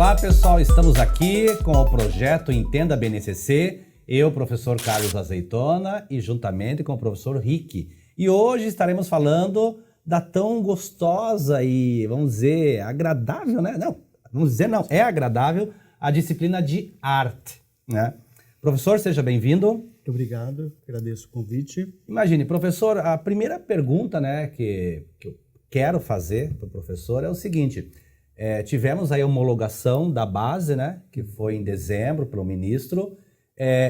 Olá pessoal, estamos aqui com o projeto Entenda BNCC, eu, professor Carlos Azeitona e juntamente com o professor Rick. E hoje estaremos falando da tão gostosa e, vamos dizer, agradável, né? Não, é agradável a disciplina de arte, né? Professor, seja bem-vindo. Muito obrigado, agradeço o convite. Imagine, professor, a primeira pergunta, né, que eu quero fazer para o professor é o seguinte: tivemos aí a homologação da base, né, que foi em dezembro pelo ministro.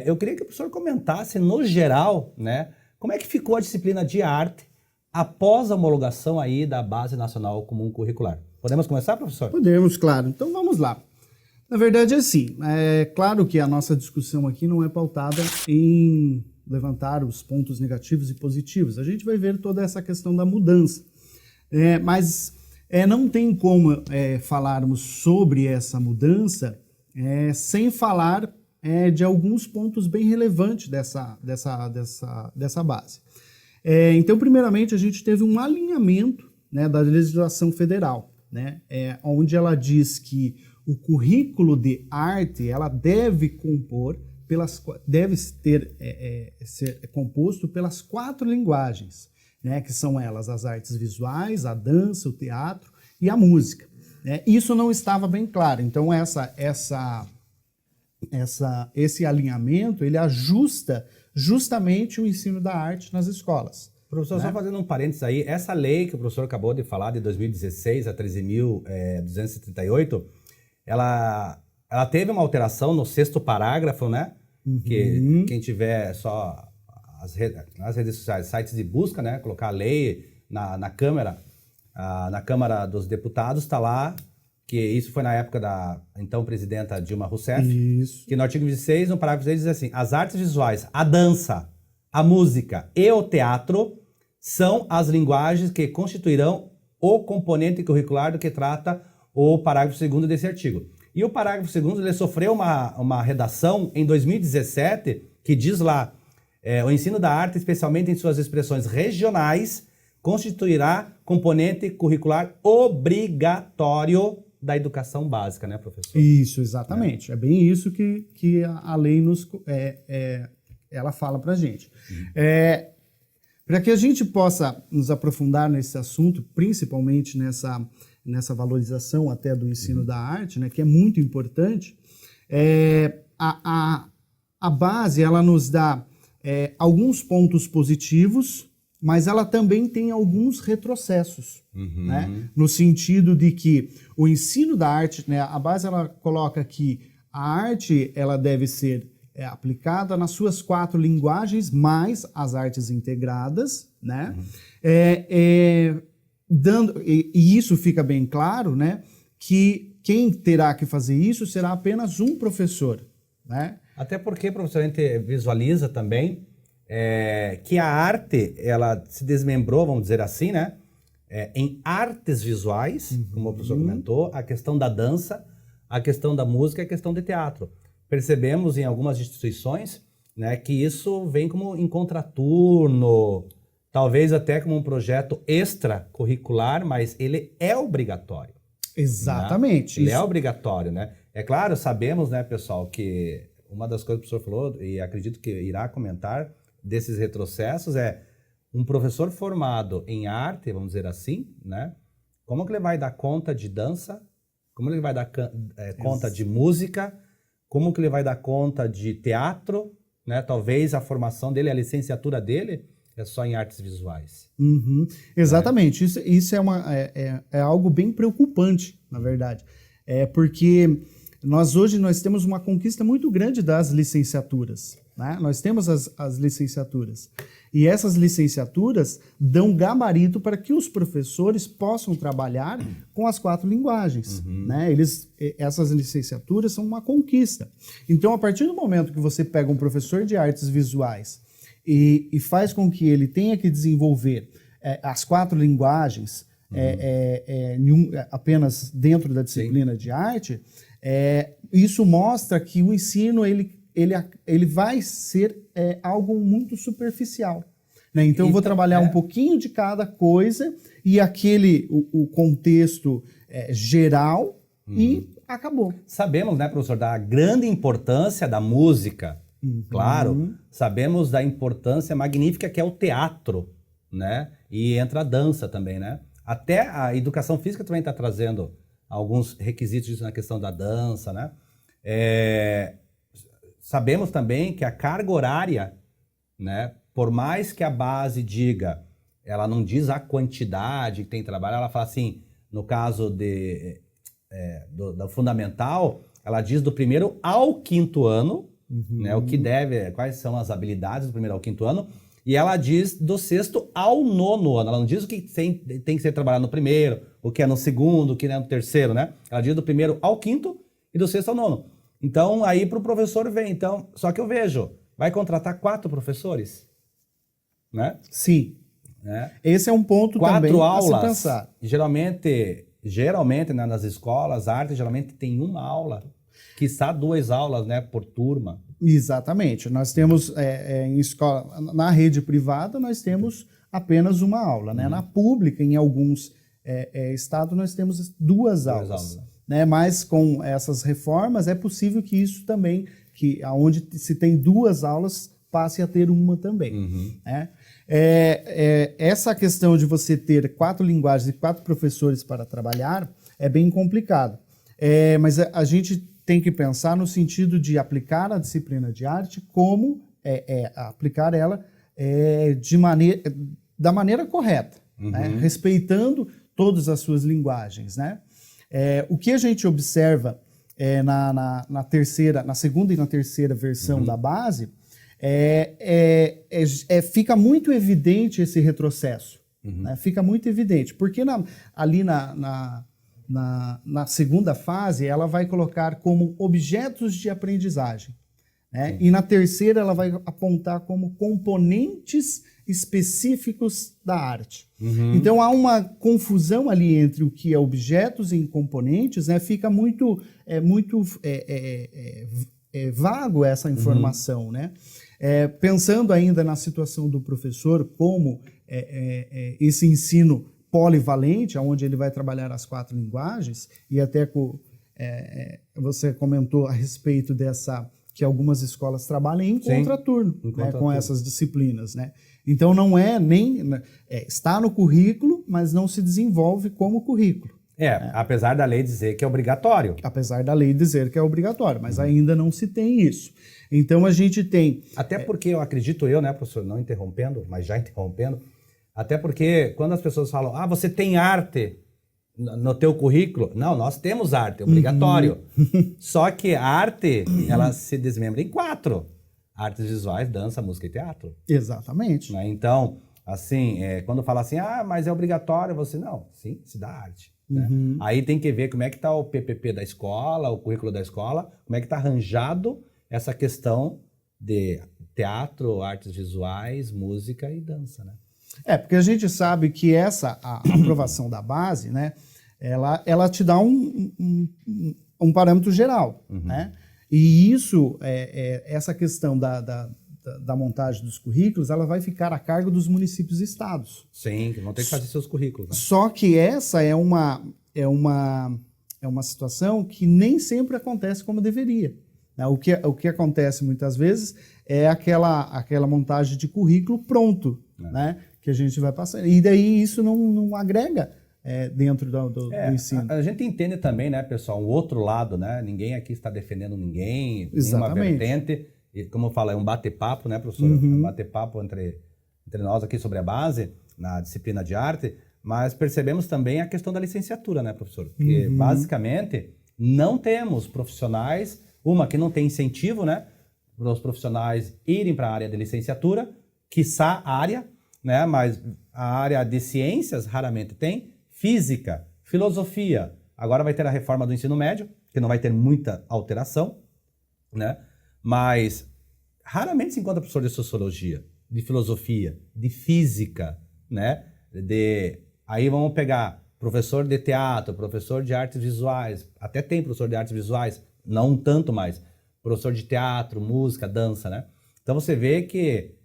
Eu queria que o professor comentasse, no geral, né, como é que ficou a disciplina de arte após a homologação aí da Base Nacional Comum Curricular. Podemos começar, professor? Podemos, claro. Então vamos lá. Na verdade é assim, é claro que a nossa discussão aqui não é pautada em levantar os pontos negativos e positivos. A gente vai ver toda essa questão da mudança. Mas não tem como falarmos sobre essa mudança sem falar de alguns pontos bem relevantes dessa base. Então, primeiramente, a gente teve um alinhamento, né, da legislação federal, né, onde ela diz que o currículo de arte ela deve ser composto pelas 4 linguagens, né, que são elas as artes visuais, a dança, o teatro e a música. Isso não estava bem claro. Então esse alinhamento ele ajusta justamente o ensino da arte nas escolas. Professor, só fazendo um parênteses aí, essa lei que o professor acabou de falar, de 2016, a 13.238, ela teve uma alteração no 6º parágrafo, né? Uhum. Que quem tiver só nas redes sociais, sites de busca, né? Colocar a lei na Câmara dos Deputados, está lá, que isso foi na época da então presidenta Dilma Rousseff, isso. Que no artigo 26, no parágrafo 6, diz assim: as artes visuais, a dança, a música e o teatro são as linguagens que constituirão o componente curricular do que trata o parágrafo 2º desse artigo. E o parágrafo 2º ele sofreu uma redação em 2017 que diz lá: o ensino da arte, especialmente em suas expressões regionais, constituirá componente curricular obrigatório da educação básica, né, professor? Isso, exatamente. É bem isso que a lei ela fala para a gente. Para que a gente possa nos aprofundar nesse assunto, principalmente nessa valorização até do ensino da arte, né, que é muito importante, a base ela nos dá alguns pontos positivos, mas ela também tem alguns retrocessos, né? No sentido de que o ensino da arte, né, a base ela coloca que a arte ela deve ser aplicada nas suas 4 linguagens, mais as artes integradas, né? E isso fica bem claro, né, que quem terá que fazer isso será apenas um professor, né? Até porque, professor, a gente visualiza também que a arte, ela se desmembrou, vamos dizer assim, né? Em artes visuais, como o professor comentou, a questão da dança, a questão da música e a questão do teatro. Percebemos em algumas instituições, né, que isso vem como em contraturno, talvez até como um projeto extracurricular, mas ele é obrigatório. Exatamente. Né? Ele é obrigatório, né? É claro, sabemos, né, pessoal, que uma das coisas que o professor falou, e acredito que irá comentar, desses retrocessos um professor formado em arte, vamos dizer assim, né? Como que ele vai dar conta de dança? Como ele vai dar conta de música? Como que ele vai dar conta de teatro? Né? Talvez a formação dele, a licenciatura dele, é só em artes visuais. Exatamente. Isso é algo bem preocupante, na verdade. Porque hoje nós temos uma conquista muito grande das licenciaturas. Né? Nós temos as licenciaturas. E essas licenciaturas dão gabarito para que os professores possam trabalhar com as 4 linguagens. Né? Essas licenciaturas são uma conquista. Então, a partir do momento que você pega um professor de artes visuais e faz com que ele tenha que desenvolver as 4 linguagens apenas dentro da disciplina de arte, isso mostra que o ensino ele vai ser algo muito superficial. Né? Então, eu vou trabalhar um pouquinho de cada coisa e o contexto geral e acabou. Sabemos, né, professor, da grande importância da música, claro. Sabemos da importância magnífica que é o teatro, né? E entra a dança também, né? Até a educação física também está trazendo alguns requisitos na questão da dança, né? Sabemos também que a carga horária, né? Por mais que a base diga, ela não diz a quantidade que tem trabalho, ela fala assim, no caso do fundamental, ela diz do 1º ao 5º ano, né? O que quais são as habilidades do 1º ao 5º ano, e ela diz do 6º ao 9º ano. Ela não diz o que tem que ser trabalhado no 1º, o que é no 2º, o que é no 3º, né? Ela diz do 1º ao 5º e do 6º ao 9º. Então, aí para o professor vem. Então, só que eu vejo, vai contratar 4 professores, né? Sim. Né? Esse é um ponto 4 também aulas, a se pensar. Geralmente, né, nas escolas, arte geralmente tem uma aula, quiçá 2 aulas, né, por turma. Exatamente. Nós temos em escola, na rede privada, nós temos apenas uma aula, né? Na pública, em alguns estados, nós temos 2 aulas. Né? Mas com essas reformas, é possível que isso também, que aonde se tem 2 aulas, passe a ter uma também. Né? Essa questão de você ter 4 linguagens e 4 professores para trabalhar é bem complicado. Mas a gente tem que pensar no sentido de aplicar a disciplina de arte como aplicar ela da maneira correta, né? Respeitando todas as suas linguagens, né? O que a gente observa na segunda e na terceira versão da base fica muito evidente esse retrocesso, né? Fica muito evidente, porque ali na segunda fase, ela vai colocar como objetos de aprendizagem, né? E na terceira, ela vai apontar como componentes específicos da arte. Então, há uma confusão ali entre o que é objetos e componentes, né? Fica muito vago essa informação, né? Pensando ainda na situação do professor, como esse ensino polivalente, onde ele vai trabalhar as 4 linguagens, e até você comentou a respeito que algumas escolas trabalham em contraturno, né, com essas disciplinas, né? Então não está no currículo, mas não se desenvolve como currículo. Apesar da lei dizer que é obrigatório. Apesar da lei dizer que é obrigatório, mas ainda não se tem isso. Então a gente tem... Até porque eu acredito, né, professor, não interrompendo, mas já interrompendo, até porque quando as pessoas falam, você tem arte no teu currículo. Não, nós temos arte, é obrigatório. Só que a arte, ela se desmembra em 4. Artes visuais, dança, música e teatro. Exatamente. Né? Então, assim, quando fala assim, mas é obrigatório, não, sim, se dá arte. Né? Aí tem que ver como é que está o PPP da escola, o currículo da escola, como é que está arranjado essa questão de teatro, artes visuais, música e dança, né? Porque a gente sabe que a aprovação da base, né, ela te dá um parâmetro geral, né? E isso, essa questão da montagem dos currículos, ela vai ficar a cargo dos municípios e estados. Sim, que vão ter que fazer seus currículos. Né? Só que essa é uma situação que nem sempre acontece como deveria. Né? O que acontece muitas vezes é aquela montagem de currículo pronto, né? Que a gente vai passar. E daí isso não agrega dentro do ensino. A gente entende também, né, pessoal, o outro lado, né? Ninguém aqui está defendendo ninguém, Exatamente. Nenhuma vertente. E, como eu falo, é um bate-papo, né, professor? Um bate-papo entre nós aqui sobre a base, na disciplina de arte, mas percebemos também a questão da licenciatura, né, professor? Porque, basicamente, não temos profissionais, que não tem incentivo, né, para os profissionais irem para a área de licenciatura, quiçá a área, né, mas a área de ciências raramente tem, física, filosofia. Agora vai ter a reforma do ensino médio, que não vai ter muita alteração, né? Mas raramente se encontra professor de sociologia, de filosofia, de física, né? Aí vamos pegar professor de teatro, professor de artes visuais, até tem professor de artes visuais, não tanto mais, professor de teatro, música, dança, né? Então você vê que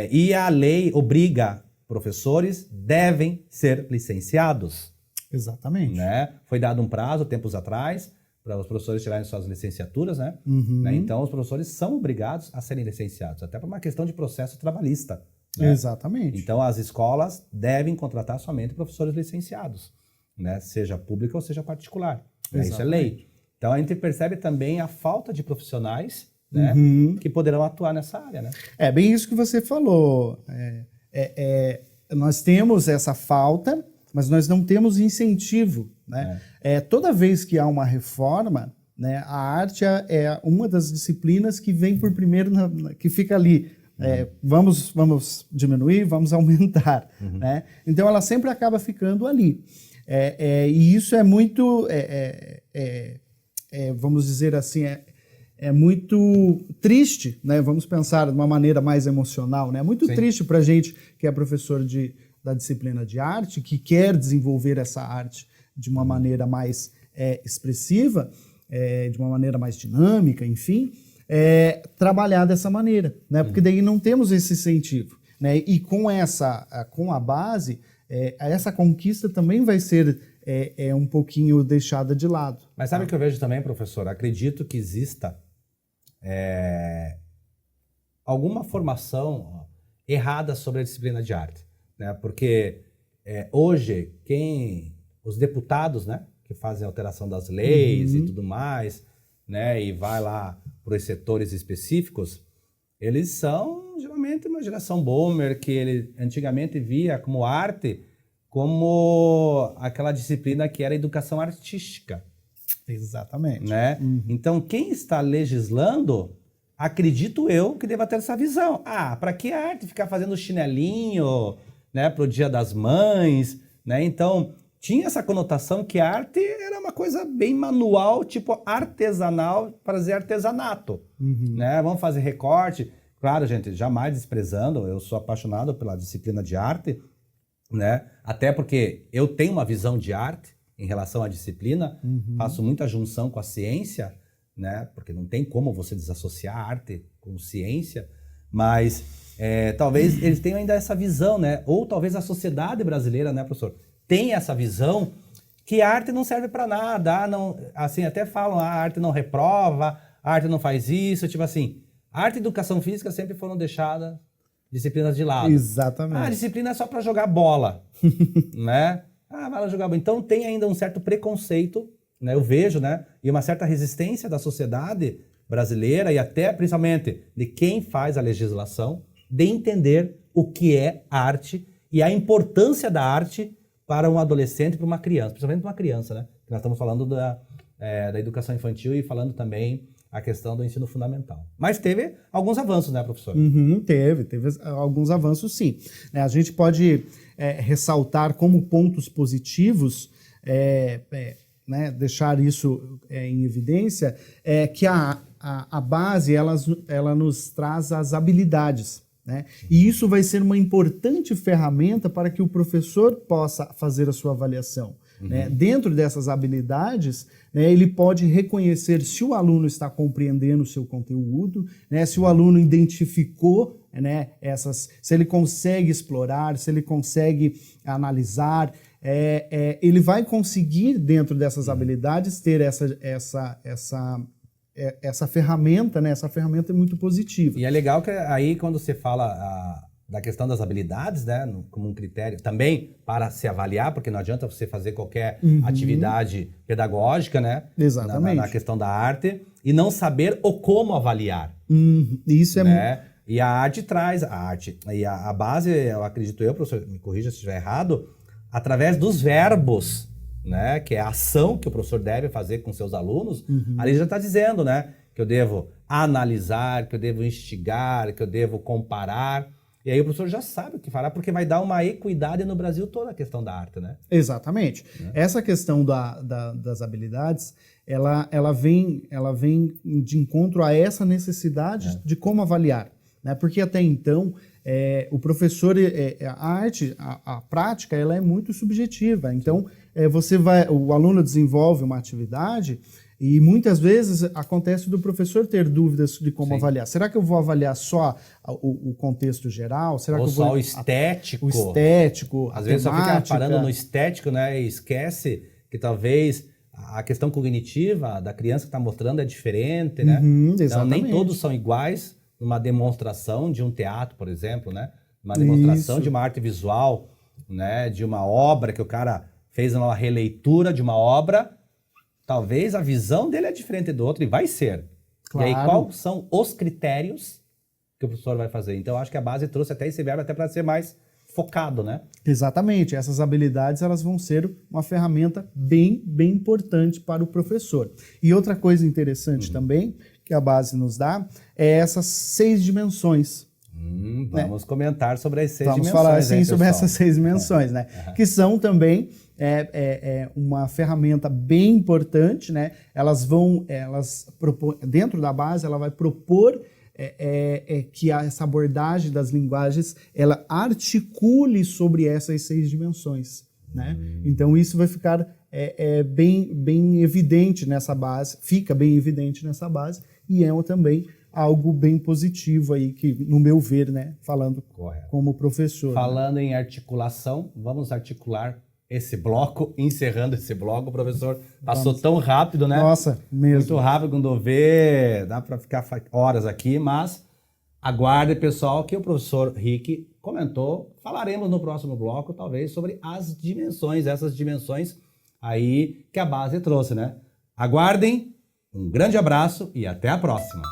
e a lei obriga professores devem ser licenciados. Exatamente. Né? Foi dado um prazo, tempos atrás, para os professores tirarem suas licenciaturas, né? Né? Então, os professores são obrigados a serem licenciados, até por uma questão de processo trabalhista. Né? Exatamente. Então, as escolas devem contratar somente professores licenciados, né? Seja pública ou seja particular. Né? Isso é lei. Então, a gente percebe também a falta de profissionais, né? Que poderão atuar nessa área. Né? É bem isso que você falou. Nós temos essa falta, mas nós não temos incentivo. Né? Toda vez que há uma reforma, né, a arte é uma das disciplinas que vem por primeiro, que fica ali. Vamos diminuir, vamos aumentar. Né? Então, ela sempre acaba ficando ali. E isso é muito, vamos dizer assim, é muito triste, né? Vamos pensar de uma maneira mais emocional. Né? É muito triste para a gente que é professor da disciplina de arte, que quer desenvolver essa arte de uma maneira mais expressiva, de uma maneira mais dinâmica, enfim, trabalhar dessa maneira, né? Porque daí não temos esse incentivo. Né? E com a base, essa conquista também vai ser um pouquinho deixada de lado. Mas sabe o que eu vejo também, professor? Acredito que exista alguma formação errada sobre a disciplina de arte. Né? Porque hoje, os deputados, né, que fazem a alteração das leis e tudo mais, né, e vai lá para os setores específicos, eles são geralmente uma geração boomer que ele antigamente via como arte como aquela disciplina que era educação artística. Exatamente. Né? Então, quem está legislando, acredito eu que deva ter essa visão. Para que arte ficar fazendo chinelinho, né, para o Dia das Mães? Né? Então, tinha essa conotação que a arte era uma coisa bem manual, tipo artesanal, fazer artesanato. Né? Vamos fazer recorte. Claro, gente, jamais desprezando, eu sou apaixonado pela disciplina de arte, né? Até porque eu tenho uma visão de arte em relação à disciplina, faço muita junção com a ciência, né? Porque não tem como você desassociar a arte com ciência, mas talvez eles tenham ainda essa visão, né? Ou talvez a sociedade brasileira, né, professor, tenha essa visão que a arte não serve para nada, não, assim, até falam, a arte não reprova, a arte não faz isso, tipo assim, arte e educação física sempre foram deixadas disciplinas de lado. Exatamente. A disciplina é só para jogar bola, né? Vai lá jogar bola. Então tem ainda um certo preconceito, né? Eu vejo, né? E uma certa resistência da sociedade brasileira e até, principalmente, de quem faz a legislação, de entender o que é arte e a importância da arte para um adolescente, para uma criança, principalmente para uma criança, né? Nós estamos falando da educação infantil e falando também a questão do ensino fundamental. Mas teve alguns avanços, né, professor? Teve alguns avanços, sim. A gente pode ressaltar como pontos positivos, né, deixar isso em evidência, que a base ela nos traz as habilidades. Né? E isso vai ser uma importante ferramenta para que o professor possa fazer a sua avaliação. Né? Dentro dessas habilidades, né, ele pode reconhecer se o aluno está compreendendo o seu conteúdo, né, se o aluno identificou, né, se ele consegue explorar, se ele consegue analisar, ele vai conseguir, dentro dessas habilidades, ter essa ferramenta, né? Essa ferramenta é muito positiva. E é legal que aí, quando você fala da questão das habilidades, né, como um critério também para se avaliar, porque não adianta você fazer qualquer atividade pedagógica, né? Exatamente. Na questão da arte, e não saber o como avaliar. Isso é né? E a arte traz, e a base, eu acredito professor, me corrija se estiver errado, através dos verbos, né, que é a ação que o professor deve fazer com seus alunos, ali já está dizendo, né, que eu devo analisar, que eu devo instigar, que eu devo comparar. E aí o professor já sabe o que fará, porque vai dar uma equidade no Brasil toda a questão da arte, né? Exatamente. Essa questão das habilidades, ela vem de encontro a essa necessidade de como avaliar. Né? Porque até então, o professor, a arte, a prática, ela é muito subjetiva. Então, o aluno desenvolve uma atividade e muitas vezes acontece do professor ter dúvidas de como avaliar. Será que eu vou avaliar só o contexto geral? Será Ou que eu vou só o estético? O estético, às vezes só fica parando no estético, né? E esquece que talvez a questão cognitiva da criança que está mostrando é diferente, né? Então, nem todos são iguais numa demonstração de um teatro, por exemplo, né? Uma demonstração de uma arte visual, né? De uma obra que o cara fez uma releitura de uma obra, talvez a visão dele é diferente do outro e vai ser. Claro. E aí, quais são os critérios que o professor vai fazer? Então, eu acho que a base trouxe até esse verbo até para ser mais focado, né? Exatamente. Essas habilidades elas vão ser uma ferramenta bem importante para o professor. E outra coisa interessante também que a base nos dá é essas 6 dimensões. Vamos comentar sobre as 6 dimensões. Vamos falar assim sobre essas 6 dimensões, né? Que são também uma ferramenta bem importante, né? Dentro da base, ela vai propor que essa abordagem das linguagens ela articule sobre essas 6 dimensões, né? Então isso vai ficar bem evidente nessa base, fica bem evidente nessa base e é também algo bem positivo aí que, no meu ver, né, falando como professor. Falando em articulação, vamos articular esse bloco, encerrando esse bloco, o professor passou tão rápido, né? Nossa, mesmo. Muito rápido, quando vê, dá para ficar horas aqui, mas aguarde, pessoal, que o professor Rick comentou, falaremos no próximo bloco, talvez, sobre as dimensões, essas dimensões aí que a base trouxe, né? Aguardem, um grande abraço e até a próxima!